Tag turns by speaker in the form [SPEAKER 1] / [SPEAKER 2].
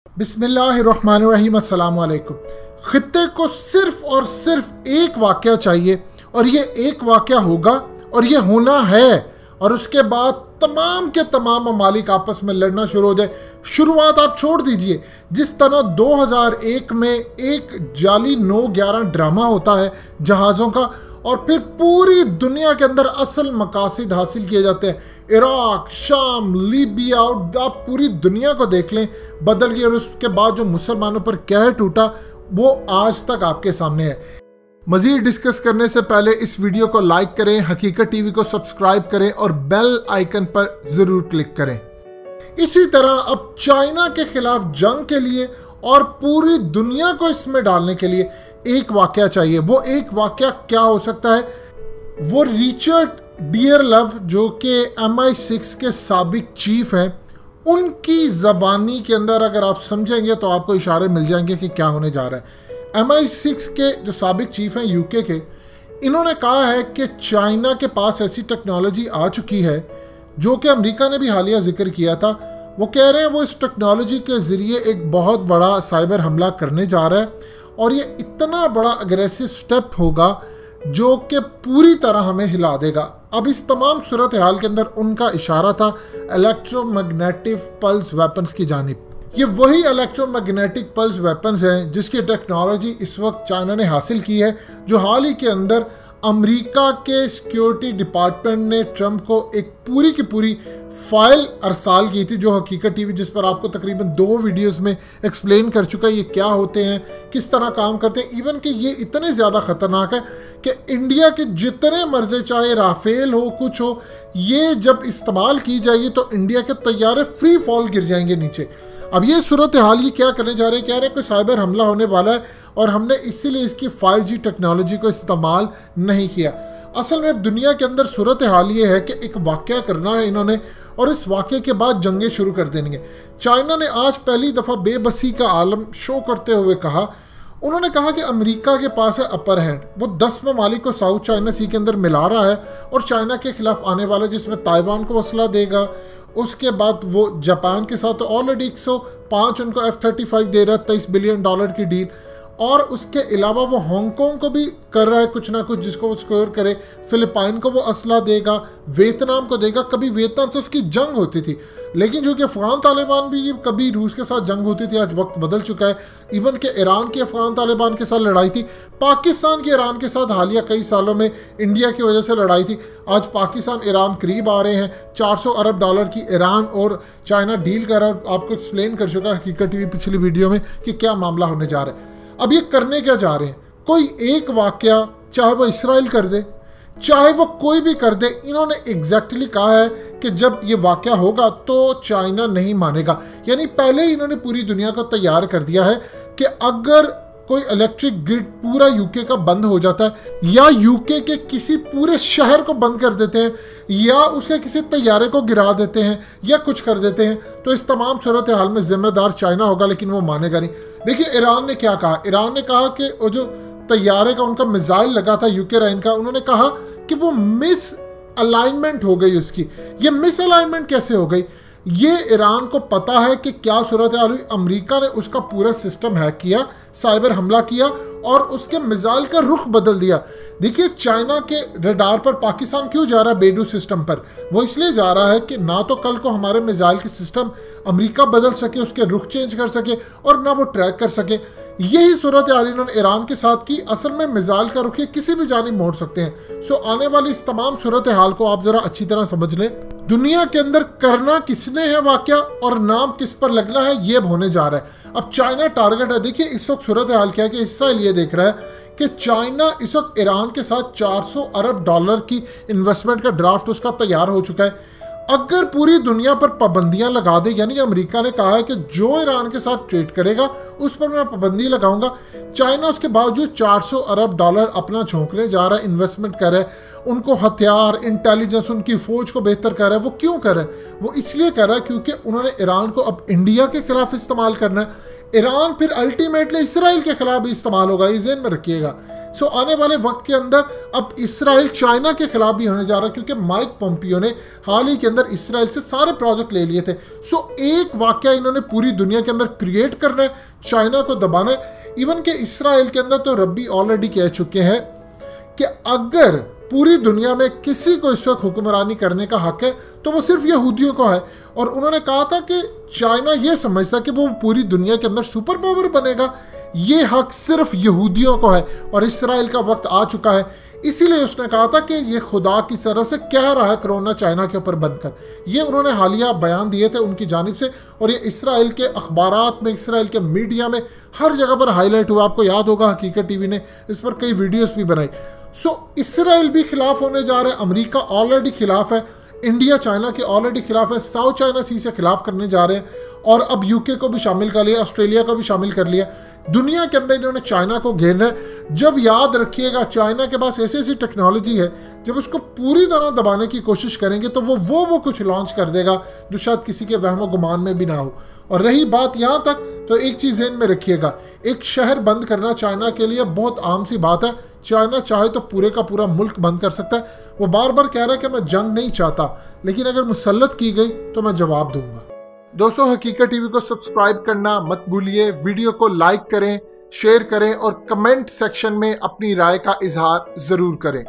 [SPEAKER 1] बिस्मिल्लाहिर्रहमानिर्रहीम अस्सलाम वालेकुम। खित्ते को सिर्फ और सिर्फ एक वाक़या चाहिए और ये एक वाक़या होगा और ये होना है, और उसके बाद तमाम के तमाम ममालिक आपस में लड़ना शुरू हो जाए। शुरुआत आप छोड़ दीजिए, जिस तरह 2001 में एक जाली 9/11 ड्रामा होता है जहाज़ों का, और फिर पूरी दुनिया के अंदर असल मकासद हासिल किए जाते हैं। इराक, शाम, लीबिया, और आप पूरी दुनिया को देख लें, बदल गई। और उसके बाद जो मुसलमानों पर कहर टूटा वो आज तक आपके सामने है। मज़ीद डिस्कस करने से पहले इस वीडियो को लाइक करें, हकीकत टीवी को सब्सक्राइब करें और बेल आइकन पर ज़रूर क्लिक करें। इसी तरह अब चाइना के खिलाफ जंग के लिए और पूरी दुनिया को इसमें डालने के लिए एक वाक़या चाहिए। वो एक वाक़या क्या हो सकता है? वो रिचर्ड डियरलव जो कि MI6 के साबिक चीफ हैं, उनकी ज़बानी के अंदर अगर आप समझेंगे तो आपको इशारे मिल जाएंगे कि क्या होने जा रहा है। MI6 के जो साबिक चीफ हैं UK के, इन्होंने कहा है कि चाइना के पास ऐसी टेक्नोलॉजी आ चुकी है जो कि अमेरिका ने भी हालिया जिक्र किया था। वो कह रहे हैं वो इस टेक्नोलॉजी के ज़रिए एक बहुत बड़ा साइबर हमला करने जा रहा है, और ये इतना बड़ा अग्रेसिव स्टेप होगा जो कि पूरी तरह हमें हिला देगा। अब इस तमाम सूरत हाल के अंदर उनका इशारा था इलेक्ट्रोमैग्नेटिक पल्स वेपन्स की जानिब। ये वही इलेक्ट्रोमैग्नेटिक पल्स वेपन्स हैं जिसकी टेक्नोलॉजी इस वक्त चाइना ने हासिल की है, जो हाल ही के अंदर अमेरिका के सिक्योरिटी डिपार्टमेंट ने ट्रंप को एक पूरी की पूरी फाइल अरसाल की थी, जो हकीकत टीवी जिस पर आपको तकरीबन 2 वीडियोस में एक्सप्लेन कर चुका है ये क्या होते हैं, किस तरह काम करते हैं। इवन कि ये इतने ज़्यादा ख़तरनाक है कि इंडिया के जितने मर्ज़े चाहे राफेल हो कुछ हो, ये जब इस्तेमाल की जाएगी तो इंडिया के तैयारे फ्री फॉल गिर जाएंगे नीचे। अब ये सूरत हाल ये क्या करने जा रहे हैं? कह रहे हैं कोई साइबर हमला होने वाला है और हमने इसीलिए इसकी 5G टेक्नोलॉजी को इस्तेमाल नहीं किया। असल में दुनिया के अंदर सूरत हाल ये है कि एक वाक़या करना है इन्होंने, और इस वाक़े के बाद जंगें शुरू कर देंगे। चाइना ने आज पहली दफ़ा बेबसी का आलम शो करते हुए कहा, उन्होंने कहा कि अमेरिका के पास है अपर हैंड। वो 10 ममालिक को साउथ चाइना सी के अंदर मिला रहा है और चाइना के खिलाफ आने वाला, जिसमें ताइवान को असला देगा। उसके बाद वो जापान के साथ तो ऑलरेडी 105 उनको F-35 दे रहा है, $23 बिलियन की डील। और उसके अलावा वो हांगकांग को भी कर रहा है कुछ ना कुछ जिसको वो स्कोर करे। फिलिपाइन को वो असला देगा, वियतनाम को देगा। कभी वियतनाम से उसकी जंग होती थी, लेकिन जो कि अफ़गान तालिबान भी कभी रूस के साथ जंग होती थी, आज वक्त बदल चुका है। इवन के ईरान की अफ़गान तालिबान के साथ लड़ाई थी, पाकिस्तान की ईरान के साथ हालिया कई सालों में इंडिया की वजह से लड़ाई थी। आज पाकिस्तान ईरान करीब आ रहे हैं। $400 अरब की ईरान और चाइना डील कर रहा है। आपको एक्सप्लेन कर चुका हकीकत टीवी पिछली वीडियो में कि क्या मामला होने जा रहा है। अब ये करने क्या जा रहे हैं? कोई एक वाक़या, चाहे वो इसराइल कर दे, चाहे वो कोई भी कर दे, इन्होंने एग्जैक्टली कहा है कि जब ये वाक़या होगा तो चाइना नहीं मानेगा। यानी पहले ही इन्होंने पूरी दुनिया को तैयार कर दिया है कि अगर कोई इलेक्ट्रिक ग्रिड पूरा UK का बंद हो जाता है, या UK के किसी पूरे शहर को बंद कर देते हैं, या उसके किसी तैयारे को गिरा देते हैं, या कुछ कर देते हैं, तो इस तमाम सूरत हाल में जिम्मेदार चाइना होगा, लेकिन वो मानेगा नहीं। देखिए ईरान ने क्या कहा। ईरान ने कहा कि वो जो तैयारे का उनका मिसाइल लगा था यूक्रेन का, उन्होंने कहा कि वो मिस अलाइनमेंट हो गई उसकी। ये मिस अलाइनमेंट कैसे हो गई? ये ईरान को पता है कि क्या सूरत हाल हुई। अमेरिका ने उसका पूरा सिस्टम हैक किया, साइबर हमला किया और उसके मिसाइल का रुख बदल दिया। देखिए चाइना के रडार पर पाकिस्तान क्यों जा रहा है बेडू सिस्टम पर? वो इसलिए जा रहा है कि ना तो कल को हमारे मिसाइल के सिस्टम अमेरिका बदल सके, उसके रुख चेंज कर सके, और ना वो ट्रैक कर सके। यही सूरत हाल इन्होंने ईरान के साथ की। असल में मिसाइल का रुख ये किसी भी जानिब मोड़ सकते हैं। सो आने वाली इस तमाम सूरत हाल को आप जरा अच्छी तरह समझ लें। दुनिया के अंदर करना किसने है वाक़या और नाम किस पर लगना है, ये होने जा रहा है। अब चाइना टारगेट है। देखिए इस वक्त सूरत हाल क्या है कि इसराइल ये देख रहा है कि चाइना इस वक्त ईरान के साथ $400 अरब की इन्वेस्टमेंट का ड्राफ्ट उसका तैयार हो चुका है। अगर पूरी दुनिया पर पाबंदियां लगा दे, यानी अमेरिका ने कहा है कि जो ईरान के साथ ट्रेड करेगा उस पर मैं पाबंदी लगाऊंगा। चाइना उसके बावजूद $400 अरब अपना झोंकने जा रहा है, इन्वेस्टमेंट कर रहा है। उनको हथियार, इंटेलिजेंस, उनकी फौज को बेहतर कर रहा है। वो क्यों कर रहा है? वो इसलिए कर रहा है क्योंकि उन्होंने ईरान को अब इंडिया के खिलाफ इस्तेमाल करना है। ईरान फिर अल्टीमेटली इसराइल के खिलाफ भी इस्तेमाल होगा, ये ज़हन में रखिएगा। सो आने वाले वक्त के अंदर अब इसराइल चाइना के खिलाफ भी होने जा रहा है, क्योंकि माइक पोम्पियो ने हाल ही के अंदर इसराइल से सारे प्रोजेक्ट ले लिए थे। सो एक वाकया इन्होंने पूरी दुनिया के अंदर क्रिएट करना है, चाइना को दबाना है। इवन के इसराइल के अंदर तो रब्बी ऑलरेडी कह चुके हैं कि अगर पूरी दुनिया में किसी को इस वक्त हुक्मरानी करने का हक है तो वो सिर्फ यहूदियों को है। और उन्होंने कहा था कि चाइना ये समझता कि वो पूरी दुनिया के अंदर सुपर पावर बनेगा, ये हक सिर्फ यहूदियों को है और इसराइल का वक्त आ चुका है। इसीलिए उसने कहा था कि ये खुदा की तरफ से कह रहा है कोरोना चाइना के ऊपर बनकर। ये उन्होंने हालिया बयान दिए थे उनकी जानिब से, और ये इसराइल के अखबारात में, इसराइल के मीडिया में हर जगह पर हाईलाइट हुआ। आपको याद होगा हकीकत टीवी ने इस पर कई वीडियोस भी बनाई। सो इसराइल भी खिलाफ होने जा रहे हैं, अमेरिका ऑलरेडी खिलाफ है, इंडिया चाइना के ऑलरेडी खिलाफ है, साउथ चाइना सी से खिलाफ करने जा रहे हैं, और अब यूके को भी शामिल कर लिया, ऑस्ट्रेलिया को भी शामिल कर लिया। दुनिया के अंदर इन्होंने चाइना को घेरना है। जब याद रखिएगा चाइना के पास ऐसी ऐसी टेक्नोलॉजी है, जब उसको पूरी तरह दबाने की कोशिश करेंगे तो वो कुछ लॉन्च कर देगा जो शायद किसी के वहमो गुमान में भी ना हो। और रही बात यहाँ तक, तो एक चीज़ ध्यान में रखिएगा, एक शहर बंद करना चाइना के लिए बहुत आम सी बात है। चाइना चाहे तो पूरे का पूरा मुल्क बंद कर सकता है। वो बार बार कह रहा है कि मैं जंग नहीं चाहता, लेकिन अगर मुसल्लत की गई तो मैं जवाब दूंगा। दोस्तों, हकीकत टीवी को सब्सक्राइब करना मत भूलिए, वीडियो को लाइक करें, शेयर करें और कमेंट सेक्शन में अपनी राय का इजहार ज़रूर करें।